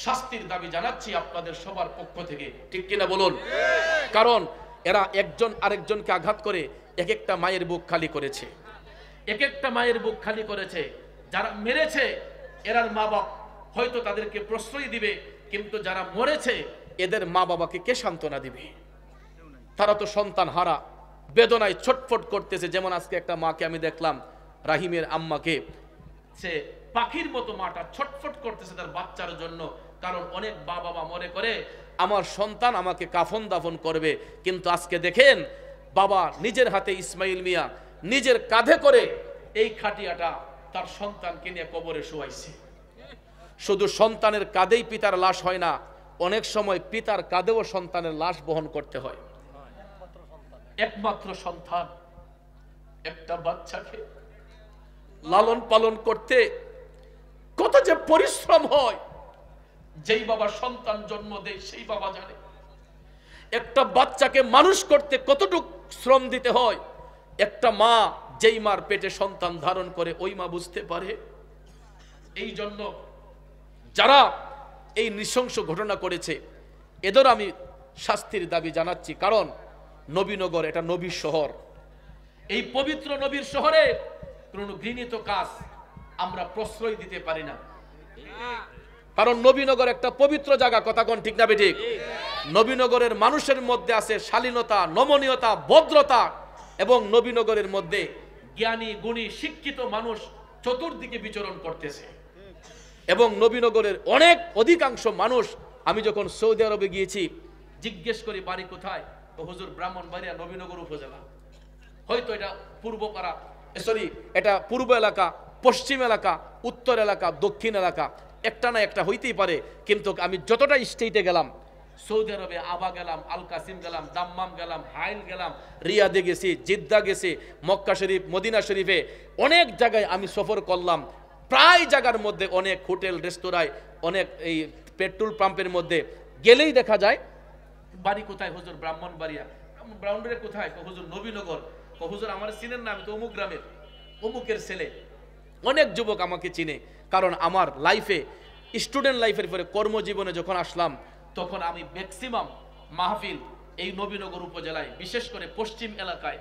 শাস্তির দাবি জানাচ্ছি আপনাদের সবার পক্ষ থেকে, ঠিক কিনা বলুন? কারণ এরা একজন আরেকজনকে আঘাত করে এক একটা মায়ের বুক খালি করেছে, এক একটা মায়ের বুক খালি করেছে। যারা মেরেছে এরার মা বাপ হয়তো তাদেরকে প্রশ্রয় দিবে, কিন্তু যারা মরেছে এদের মা বাবাকে কে সান্ত্বনা দিবে? তারা তো সন্তান হারা, বেদনায় ছটফট করতেছে। যেমন আজকে একটা মাকে আমি দেখলাম, রাহিমের আম্মাকে, সে পাখির মতো মাটা ছটফট করতেছে তার বাচ্চার জন্য। কারণ অনেক বাবা মা মনে করে আমার সন্তান আমাকে কাফন দাফন করবে, কিন্তু আজকে দেখেন বাবা নিজের হাতে, ইসমাইল মিয়া নিজের কাঁধে করে এই খাটিয়াটা তার সন্তানকে নিয়ে কবরে শোয়াইছে। শুধু সন্তানের কাঁধেই পিতার লাশ হয় না, অনেক সময় পিতার কাঁধেও সন্তানের লাশ বহন করতে হয়। একমাত্র সন্তান, একটা বাচ্চাকে লালন পালন করতে কত যে পরিশ্রম হয়, যেই বাবা সন্তান জন্ম দেয় সেই বাবা জানে। একটা বাচ্চাকে মানুষ করতে কতটুকু শ্রম দিতে হয়, একটা মা যেই মার পেটে সন্তান ধারণ করে ওই মা বুঝতে পারে। এই জন্য যারা এই নৃশংস ঘটনা করেছে এদের আমি শাস্তির দাবি জানাচ্ছি। কারণ নবীনগর এটা নবীর শহর, এই পবিত্র নবীর শহরে কোনো ঘৃণিত কাজ আমরা প্রশ্রয় দিতে পারি না। কারণ নবীনগর একটা পবিত্র জায়গা, কথা কোন ঠিক না বেঠিক? নবীনগরের মানুষের মধ্যে আছে শালীনতা, নমনীয়তা, ভদ্রতা, এবং নবীনগরের মধ্যে জ্ঞানী গুণী শিক্ষিত মানুষ চতুর্দিকে বিচরণ করতেছে। এবং নবীনগরের অনেক অধিকাংশ মানুষ, আমি যখন সৌদি আরবে গিয়েছি জিজ্ঞেস করি বাড়ি কোথায়, তো হুজুর ব্রাহ্মণবাড়িয়া নবীনগর উপজেলা। হয়তো এটা পূর্বপাড়া, এটা পূর্ব এলাকা, পশ্চিম এলাকা, উত্তর এলাকা, দক্ষিণ এলাকা, একটা না একটা হইতেই পারে। কিন্তু আমি যতটা স্টেটে গেলাম, সৌদি আরবে আবা গেলাম, আল কাসিম গেলাম, দাম্মাম গেলাম, হাইল গেলাম, রিয়াদে গেছি, জিদ্দা গেছি, মক্কা শরীফ, মদিনা শরীফে, অনেক জায়গায় আমি সফর করলাম। প্রায় জায়গার মধ্যে অনেক হোটেল রেস্তোরাঁয়, অনেক এই পেট্রোল পাম্পের মধ্যে গেলেই দেখা যায় বাড়ি কোথায়, হুজুর ব্রাহ্মণবাড়িয়া। ব্রাহ্মণবাড়িয়া কোথায়, হুজুর নবীনগর। হুজুর আমার চিনেন না, আমি তো অমুক গ্রামের অমুকের ছেলে। অনেক যুবক আমাকে চিনে, কারণ আমার লাইফে, স্টুডেন্ট লাইফের পরে কর্মজীবনে যখন আসলাম, তখন আমি ম্যাক্সিমাম মাহফিল এই নবীনগর উপজেলায়, বিশেষ করে পশ্চিম এলাকায়,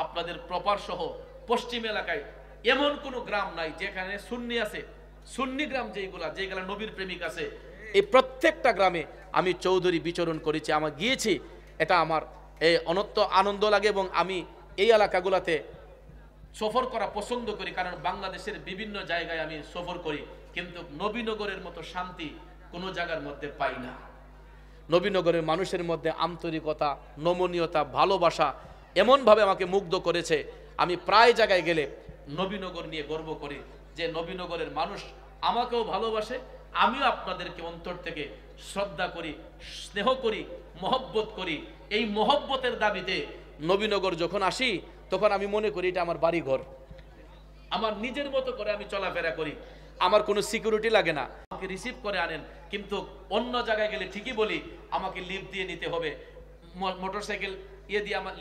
আপনাদের প্রপার সহ পশ্চিম এলাকায় এমন কোনো গ্রাম নাই যেখানে সুন্নি আছে। সুন্নি গ্রাম যেগুলা নবীর প্রেমিক আছে, এই প্রত্যেকটা গ্রামে আমি চৌধুরী বিচরণ করেছি, আমার গিয়েছি। এটা আমার এই অনন্ত আনন্দ লাগে, এবং আমি এই এলাকাগুলোতে সফর করা পছন্দ করি, কারণ বাংলাদেশের বিভিন্ন জায়গায় আমি সফর করি, কিন্তু নবীনগরের মতো শান্তি কোনো জায়গার মধ্যে পাই না। নবীনগরের মানুষের মধ্যে আন্তরিকতা, নমনীয়তা, ভালোবাসা এমনভাবে আমাকে মুগ্ধ করেছে। আমি প্রায় জায়গায় গেলে নবীনগর নিয়ে গর্ব করি যে নবীনগরের মানুষ আমাকেও ভালোবাসে, আমিও আপনাদেরকে অন্তর থেকে শ্রদ্ধা করি, স্নেহ করি, মহব্বত করি। এই মহব্বতের দাবিতে নবীনগর যখন আসি তখন আমি মনে করি এটা আমার বাড়ি ঘর, আমার নিজের মতো করে আমি চলাফেরা করি, আমার কোনো সিকিউরিটি লাগে না। আমাকে রিসিভ করে আনেন, কিন্তু অন্য জায়গায় গেলে ঠিকই বলি আমাকে লিফট দিয়ে নিতে হবে, মোটরসাইকেল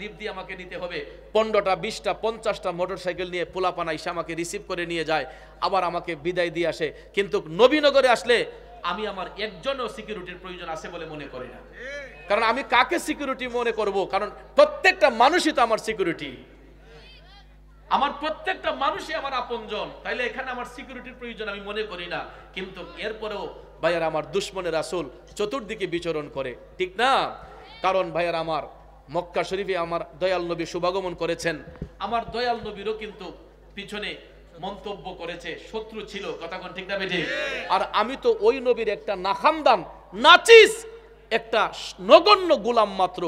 লিফট দিয়ে আমাকে নিতে হবে। 15টা 20টা 50টা মোটরসাইকেল নিয়ে পোলাপানা এসে আমাকে রিসিভ করে নিয়ে যায়, আবার আমাকে বিদায় দিয়ে আসে। কিন্তু নবীনগরে আসলে আমি আমার একজনও সিকিউরিটির প্রয়োজন আছে বলে মনে করি না। কারণ আমি কাকে সিকিউরিটি মনে করব? কারণ প্রত্যেকটা মানুষই তো আমার সিকিউরিটি, আমার প্রত্যেকটা মানুষই আমার আপনজন। তাইলে এখানে আমার সিকিউরিটির প্রয়োজন আমি মনে করি না। কিন্তু এরপরেও ভাইয়ার আমার দুশ্মনের রাসূল চতুর্দিকে বিচরণ করে, ঠিক না? কারণ ভাইয়ার আমার মক্কা শরীফে আমার দয়াল নবী শুভাগমন করেছেন, আমার দয়াল নবীরও কিন্তু পিছনে মন্তব্য করেছে, শত্রু ছিল, কথা কোন ঠিক না বেঠি? আর আমি তো ওই নবীর একটা নাখামদান নাচিস, একটা নগণ্য গোলাম মাত্র।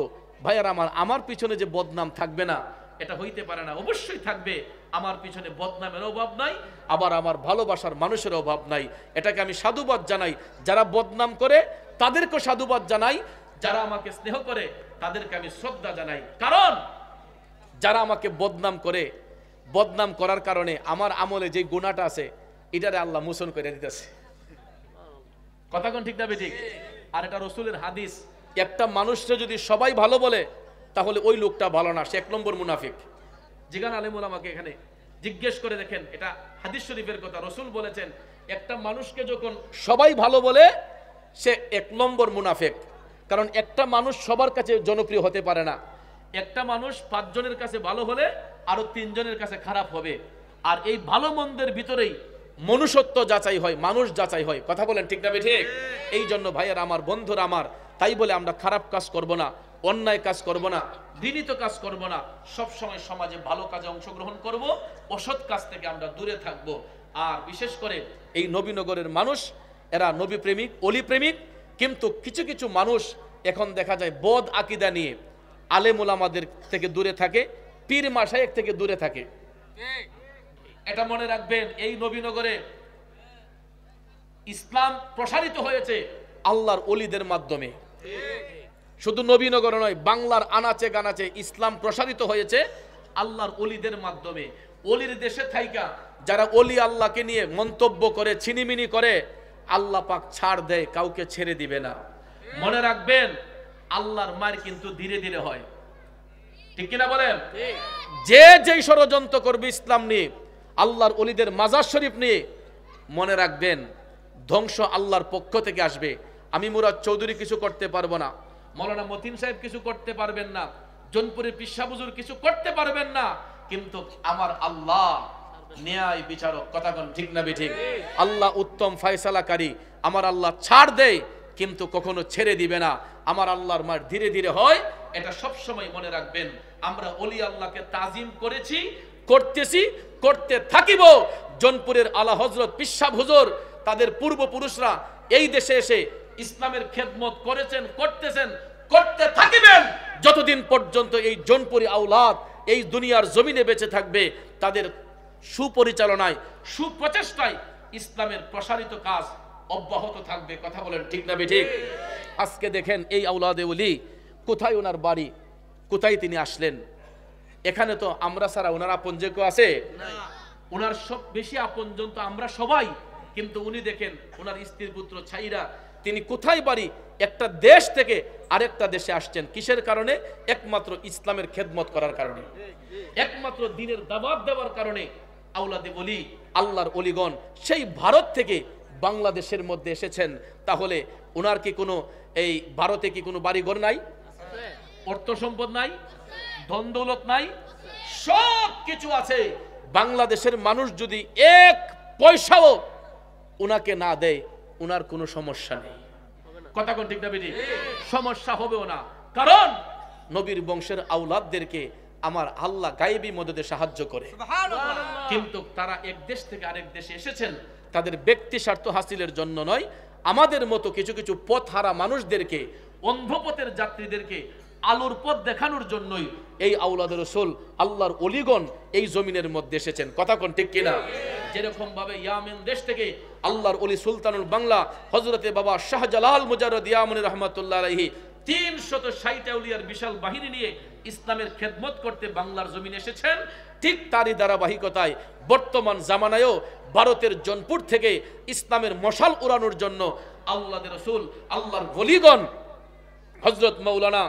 ভাইয়ার আমার পিছনে যে বদনাম থাকবে না এটা হইতে পারে না, অবশ্যই থাকবে। আমার পিছনে বদনামের অভাব নাই, আবার আমার ভালোবাসার মানুষের অভাব নাই। এটাকে আমি সাধুবাদ জানাই। যারা বদনাম করে তাদেরকে সাধুবাদ জানাই, যারা আমাকে স্নেহ করে তাদেরকে আমি শ্রদ্ধা জানাই। কারণ যারা আমাকে বদনাম করে, বদনাম করার কারণে আমার আমলে যে গুনাহটা আছে এটারে আল্লাহ মোচন করে দিতেছে, কথা কোন ঠিক না বেঠিক? আর এটা রাসূলের হাদিস, একটা মানুষকে যদি সবাই ভালো বলে তাহলে ওই লোকটা ভালো না, সে 1 নম্বর মুনাফিক। জিগান আলেমুল আমাকে এখানে জিজ্ঞেস করে দেখেন, এটা হাদিস শরীফের কথা। রাসূল বলেছেন একটা মানুষকে যখন সবাই ভালো বলে সে 1 নম্বর মুনাফিক। কারণ একটা মানুষ সবার কাছে জনপ্রিয় হতে পারে না। একটা মানুষ 5 জনের কাছে ভালো হলে আরো 3 জনের কাছে খারাপ হবে। আর এই ভালো মন্দের ভিতরেই মনুষ্যত্ব যাচাই হয়, মানুষ যাচাই হয়, কথা বলেন ঠিক না ঠিক? এই জন্য ভাইয়ের আমার, বন্ধুরা আমার, তাই বলে আমরা খারাপ কাজ করব না, অন্যায় কাজ করব না, ঘৃণিত কাজ করব না। সব সময় সমাজে ভালো কাজে অংশগ্রহণ করব, অসৎ কাজ থেকে আমরা দূরে থাকব। আর বিশেষ করে এই নবীনগরের মানুষ এরা নবী প্রেমিক, অলি প্রেমিক। কিন্তু কিছু কিছু মানুষ এখন দেখা যায় বদ আকীদা নিয়ে আলেম ওলামাদের থেকে দূরে থাকে, পীর মাশায়েখ থেকে দূরে থাকে। এটা মনে রাখবেন, এই নবীনগরে ইসলাম প্রসারিত হয়েছে আল্লাহর ওলিদের মাধ্যমে। শুধু নবীনগর নয়, বাংলার আনাচে গানাচে ইসলাম প্রসারিত হয়েছে আল্লাহর ওলিদের মাধ্যমে। ওলির দেশে থাইকা যারা ওলি আল্লাহকে নিয়ে মন্তব্য করে, ছিনিমিনি করে, আল্লাহ পাক ছাড় দেয়, কাউকে ছেড়ে দিবে না। মনে রাখবেন, আল্লাহর মার কিন্তু ধীরে ধীরে হয়, ঠিক কিনা বলেন? যে যেই ষড়যন্ত্র করবে ইসলাম নিয়ে, আল্লাহর ওলিদের মাজার শরীফ নিয়ে, মনে রাখবেন ধ্বংস আল্লাহর পক্ষ থেকে আসবে। আমি মুরাদ চৌধুরী কিছু করতে পারবো না, মৌলানা মতিন সাহেব কিছু করতে পারবেন না, জোনপুরের পিসা হুজুর কিছু করতে পারবেন না, কিন্তু আমার আল্লাহ ন্যায় বিচারক, কথা কোন ঠিক না ঠিক? আল্লাহ উত্তম ফয়সালাকারী। আমার আল্লাহ ছাড় দেয় কিন্তু কখনো ছেড়ে দিবে না। আমার আল্লাহর মার ধীরে ধীরে হয়, এটা সব সময় মনে রাখবেন। আমরা ওলি আল্লাহকে তাজিম করেছি, করতেছি, করতে থাকিব। জোনপুরের আলা হযরত পিসা হুজুর, তাদের পূর্বপুরুষরা এই দেশে এসে ইসলামের খেদমত করেছেন, করতেছেন, করতে থাকিবেন যতদিন পর্যন্ত এই জোনপুরি আওলাদ এই দুনিয়ার জমিনে বেঁচে থাকবে। তাদের সুপরিচালনায়, সুপ্রচেষ্টায় ইসলামের প্রসারিত কাজ অব্যাহত থাকবে, কথা বলেন ঠিক না ঠিক? আজকে দেখেন এই আওলাদে ওলি, কোথায় ওনার বাড়ি, কোথায় তিনি আসলেন। এখানে তো আমরা ছাড়া ওনার আপন যে কেউ আছে? ওনার সব বেশি আপনজন তো আমরা সবাই। কিন্তু উনি দেখেন ওনার স্ত্রীর পুত্র ছাইরা তিনি কোথায় বাড়ি, একটা দেশ থেকে আরেকটা দেশে আসছেন। কিসের কারণে? একমাত্র ইসলামের খেদমত করার কারণে, একমাত্র দ্বীনের দাওয়াত দেওয়ার কারণে। আওলাদে ওলি, আল্লাহর ওলিগণ সেই ভারত থেকে বাংলাদেশের মধ্যে এসেছেন। তাহলে ওনার কি কোনো, এই ভারতে কি কোনো বাড়িঘর নাই, অর্থ সম্পদ নাই, ধন দৌলত নাই? সব কিছু আছে। বাংলাদেশের মানুষ যদি 1 পয়সাও ওনাকে না দেয়, ওনার কোনো সমস্যা নেই, কথা কোন ঠিক না বেটি? সমস্যা হবেও না। কারণ নবীর বংশের আওলাদদেরকে আমার আল্লাহ গায়েবী মদদে সাহায্য করে। কিন্তু তারা এক দেশ থেকে আরেক দেশে এসেছেন তাদের ব্যক্তি স্বার্থ হাসিলের জন্য নয়। আমাদের মতো কিছু কিছু পথহারা মানুষদেরকে, অন্ধপথের যাত্রীদেরকে আলোর পথ দেখানোর জন্যই এই আওলাদের রাসূল, আল্লাহর ওলিগণ এই জমিনের মধ্যে এসেছেন, কথা কোন ঠিক কিনা? যেরকম ভাবে ইয়ামেন দেশ থেকে আল্লাহর ওলি সুলতানুল বাংলা হযরতে বাবা শাহজালাল মুজাররদ ইয়ামানি রাহমাতুল্লাহ আলাইহি 360 আউলিয়ার বিশাল বাহিনী নিয়ে ইসলামের খেদমত করতে বাংলার জমিনে এসেছেন, ঠিক তারই ধারাবাহিকতায় বর্তমান জামানায়ও ভারতের জনপুর থেকে ইসলামের মশাল উড়ানোর জন্য আল্লাহর রাসূল আল্লাহর ওলিগণ হযরত মাওলানা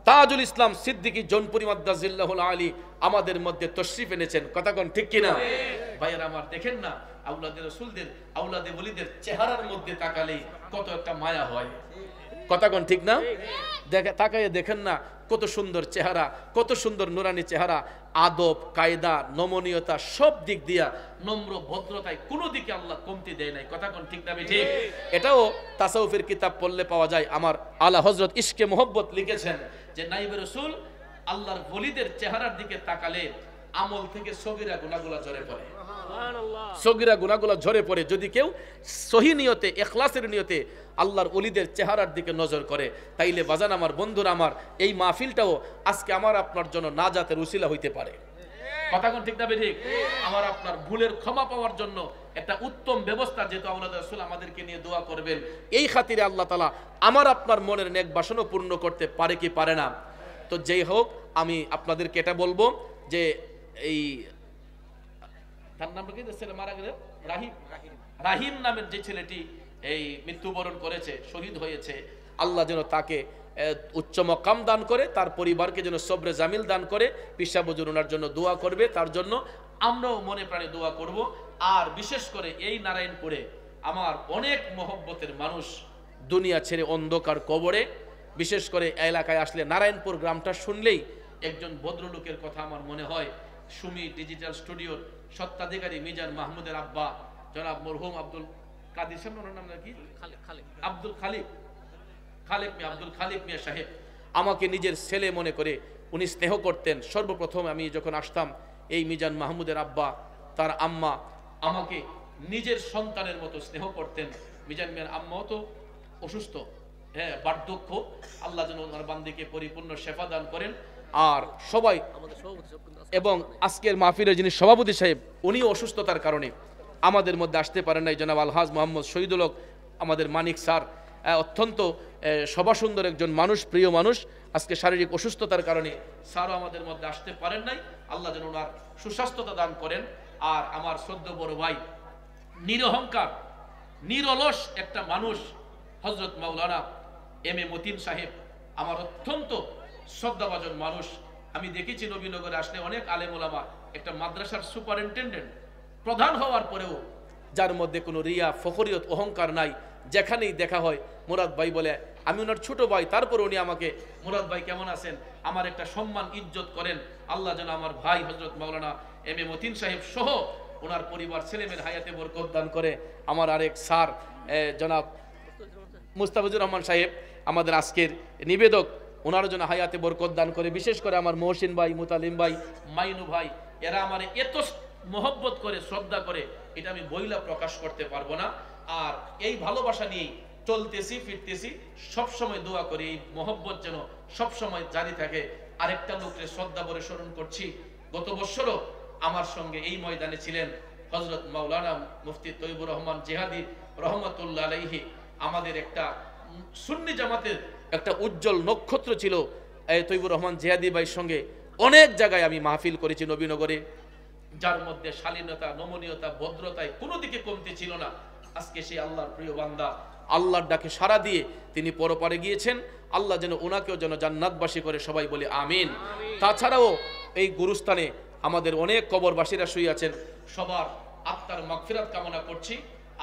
তাজুল ইসলাম সিদ্দিকী জনপুরি মাদ্দাজিল্লাহুল আলী আমাদের মধ্যে তশরিফ এনেছেন। কথা কোন ঠিক কিনা? ভাইয়েরা আমার, দেখেন না আওলাদের রাসূলদের আওলাদে ওলিদের চেহারার মধ্যে তাকালেই কত একটা মায়া হয়। কথা কোন ঠিক না? তাকায়ে দেখেন না কত সুন্দর চেহারা, কত সুন্দর নুরানি চেহারা, আদব কায়দা নমনীয়তা সব দিক দিয়া নম্র ভদ্রতায় কোনো দিকে আল্লাহ কমতি দেয় নাই। কথা কোন ঠিক না? ঠিক। এটাও তাসাউফের কিতাব পড়লে পাওয়া যায়। আমার আলা হযরত ইশকে মোহব্বত লিখেছেন যে নাইবে রাসূল আল্লাহর ওলিদের চেহারার দিকে তাকালে আমল থেকে সগীরা গুনাহগুলো ঝরে পড়ে। সগীরা গুনাহগুলো ঝরে পড়ে যদি কেউ সহি নিয়তে ইখলাসের নিয়তে আল্লাহর ওলিদের চেহারার দিকে নজর করে। তাইলে বাজান আমার, বন্ধুরা আমার, এই মাহফিলটাও আজকে আমার আপনার জন্য নাজাতের উসিলা হইতে পারে। কথা কোন ঠিক না? ঠিক। আমার আপনার ভুলের ক্ষমা পাওয়ার জন্য একটা উত্তম ব্যবস্থা, যেহেতু আওলাদ রাসূল আমাদেরকে নিয়ে দোয়া করবেন, এই খাতিরে আল্লাহ তাআলা আমার আপনার মনের নেক বাসনা পূর্ণ করতে পারে কি পারে না। তো যেই হোক, আমি আপনাদেরকে এটা বলবো যে এই তার নামটা কি, ছেলে মারা গেল রাহিম নামের যে ছেলেটি এই মৃত্যুবরণ করেছে, শহীদ হয়েছে, আল্লাহ যেন তাকে উচ্চ মকাম দান করে, তার পরিবারকে যেন সবরে জামিল দান করে। পিসা বুজুর ওনার জন্য দোয়া করবে, তার জন্য আমরাও মনে প্রাণে দোয়া করব। আর বিশেষ করে এই নারায়ণপুরে আমার অনেক মহব্বতের মানুষ দুনিয়া ছেড়ে অন্ধকার কবরে, বিশেষ করে এলাকায় আসলে নারায়ণপুর গ্রামটা শুনলেই একজন ভদ্রলোকের কথা আমার মনে হয়। সুমি ডিজিটাল স্টুডিওর স্বত্বাধিকারী মিজান মাহমুদের আব্বা জনাব মরহুম আব্দুল কাদের সাহেব, ওনার নাম কি? আব্দুল খালিক মিয়া সাহেব আমাকে নিজের ছেলে মনে করে উনি স্নেহ করতেন। সর্বপ্রথম আমি যখন আসতাম, এই মিজান মাহমুদের আব্বা তার আম্মা আমাকে নিজের সন্তানের মতো স্নেহ করতেন। মিজান মিয়ার আম্মাও তো অসুস্থ, হ্যাঁ, বার্ধক্য, আল্লাহ যেন ওনার বান্দিকে পরিপূর্ণ শেফা দান করেন। আর সবাই, এবং আজকের মাহফিলের যিনি সভাপতি সাহেব, উনিও অসুস্থতার কারণে আমাদের মধ্যে আসতে পারেন নাই। জনাব আলহাজ মোহাম্মদ শহীদুল হক আমাদের মানিক স্যার, অত্যন্ত সভাসুন্দর একজন মানুষ, প্রিয় মানুষ, আজকে শারীরিক অসুস্থতার কারণে স্যারও আমাদের মধ্যে আসতে পারেন নাই। আল্লাহ যেন ওনার সুস্বাস্থ্যতা দান করেন। আর আমার শ্রদ্ধ বড় ভাই, নিরহংকার নিরলস একটা মানুষ, হযরত মাওলানা এম এ মতিন সাহেব, আমার অত্যন্ত শ্রদ্ধাভাজন মানুষ। আমি দেখেছি নবীনগরে আসলে অনেক আলেম ওলামা, একটা মাদ্রাসার সুপারিনটেন্ডেন্ট প্রধান হওয়ার পরেও যার মধ্যে কোনো রিয়া ফখরিয়ত অহংকার নাই, যেখানেই দেখা হয় মুরাদ ভাই বলে, আমি ওনার ছোট ভাই, তারপর উনি আমাকে মুরাদ ভাই কেমন আছেন, আমার একটা সম্মান ইজ্জত করেন। আল্লাহ যেন আমার ভাই হযরত মাওলানা এম এ মতিন সাহেব সহ ওনার পরিবার ছেলেমেয়ের হায়াতে বরকত দান করে। আমার আরেক স্যার জনাব মুস্তাফিজুর রহমান সাহেব, আমাদের আজকের নিবেদক, ওনার জন্য হায়াতে বরকত দান করে। বিশেষ করে আমার মহসিন ভাই, মুতালিম ভাই, মাইনু ভাই, এরা আমার এত মহব্বত করে, শ্রদ্ধা করে, এটা আমি বইলা প্রকাশ করতে পারবো না। আর এই ভালোবাসা নিয়ে চলতেছি ফিরতেছি, সবসময় দোয়া করি এই মহব্বত যেন সবসময় জারি থাকে। আরেকটা লোকের শ্রদ্ধা করে স্মরণ করছি, গত বছরও আমার সঙ্গে এই ময়দানে ছিলেন হযরত মাওলানা মুফতি তৈয়বুর রহমান জিহাদি রহমাতুল্লাহ আলাইহি। আমাদের একটা সুন্নি জামাতের একটা উজ্জ্বল নক্ষত্র ছিল এই তৈয়বুর রহমান জিহাদি ভাইয়ের সঙ্গে অনেক জায়গায় আমি মাহফিল করেছি নবীনগরে, যার মধ্যে শালীনতা, নমনীয়তা, ভদ্রতায় কোনো দিকে কমতি ছিল না। আজকে সেই আল্লাহর প্রিয় বান্দা আল্লাহর ডাকে সাড়া দিয়ে তিনি পরপারে গিয়েছেন। আল্লাহ যেন ওনাকেও যেন জান্নাতবাসী করে, সবাই বলে আমিন। তাছাড়াও এই গুরুস্থানে আমাদের অনেক কবরবাসীরা শুয়ে আছেন, সবার আত্মার মাগফিরাত কামনা করছি।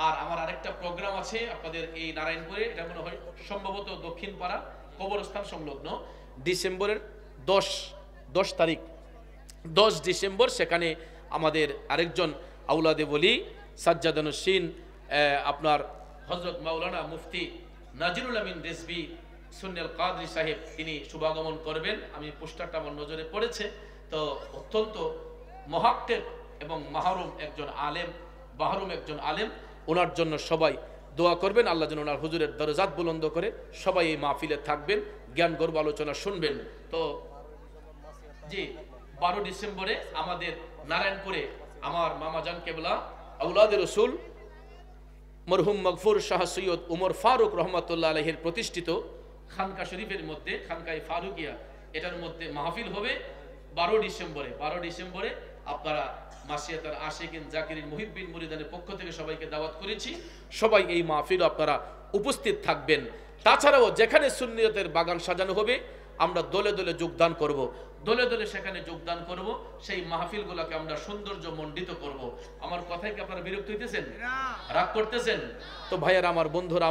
আর আমার আরেকটা প্রোগ্রাম আছে আপনাদের এই নারায়ণপুরে, এটা মনে হয় সম্ভবত দক্ষিণ পাড়া কবরস্থান সংলগ্ন, ডিসেম্বরের 10 তারিখ 10 ডিসেম্বর, সেখানে আমাদের আরেকজন আউলাদে বলি সাজ্জাদানুসিন আপনার হযরত মাওলানা মুফতি নাজিরুল আমিন রেজভী সুন্নাল কাদরি সাহেব, তিনি শুভাগমন করবেন। আমি পোস্টারটা আমার নজরে পড়েছে, তো অত্যন্ত মহাক্কের এবং মাহরুম একজন আলেম, বাহরুম একজন আলেম, ওনার জন্য সবাই দোয়া করবেন। আল্লাহ যেন ওনার হুজুরের দরজাত বুলন্দ করে, সবাই এই মাহফিলে থাকবেন, জ্ঞান গর্ব আলোচনা শুনবেন। তো জি 12 ডিসেম্বরে আমাদের নারায়ণপুরে আমার মামা জান কেবলা আওলাদ রসুল মরহুম মগফুর শাহ সৈয়দ উমর ফারুক রহমতুল্লাহ আলহের প্রতিষ্ঠিত খানকা শরীফের মধ্যে খানকায়ে ফারুকিয়া, এটার মধ্যে মাহফিল হবে 12 ডিসেম্বরে। আপনারা মাসিয়াতার আশিকিন জাকিরিন মুহিব্বিন মুরিদানের পক্ষ থেকে সবাইকে দাওয়াত করেছি, সবাই এই মাহফিল আপনারা উপস্থিত থাকবেন। তাছাড়াও যেখানে সুন্নিয়তের বাগান সাজানো হবে আমরা দলে দলে যোগদান করব, দলে দলে সেখানে যোগদান করব, সেই মাহফিলগুলোকে আমরা সৌন্দর্য মণ্ডিত করব। আমার কথায় কি আপনারা বিরক্ত হইতেছেন, রাগ করতেছেন? তো ভাইয়ার আমার, বন্ধুরা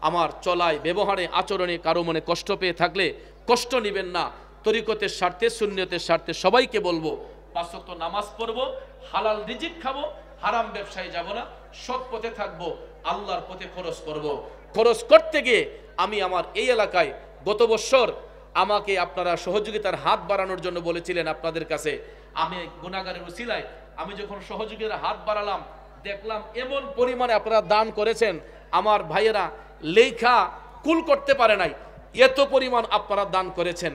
আমার চলায় ব্যবহারে আচরণে কারো মনে কষ্ট পেয়ে থাকলে কষ্ট নেবেন না। তরিকতের স্বার্থে সুন্নিয়তের স্বার্থে সবাইকে বলবো 5 ওয়াক্ত নামাজ পড়বো, হালাল রিজিক খাবো, হারাম ব্যবসায় যাব না, সৎ পথে থাকবো, আল্লাহর পথে খরচ করব। খরচ করতে গিয়ে আমি আমার এই এলাকায় গত বছর আমাকে আপনারা সহযোগিতার হাত বাড়ানোর জন্য বলেছিলেন আপনাদের কাছে। আমি গুনাহগারের উসিলায় আমি যখন সহযোগিতার হাত বাড়ালাম দেখলাম এমন পরিমাণে আপনারা দান করেছেন, আমার ভাইয়েরা লেখা কুল করতে পারে নাই, এত পরিমাণ আপনারা দান করেছেন।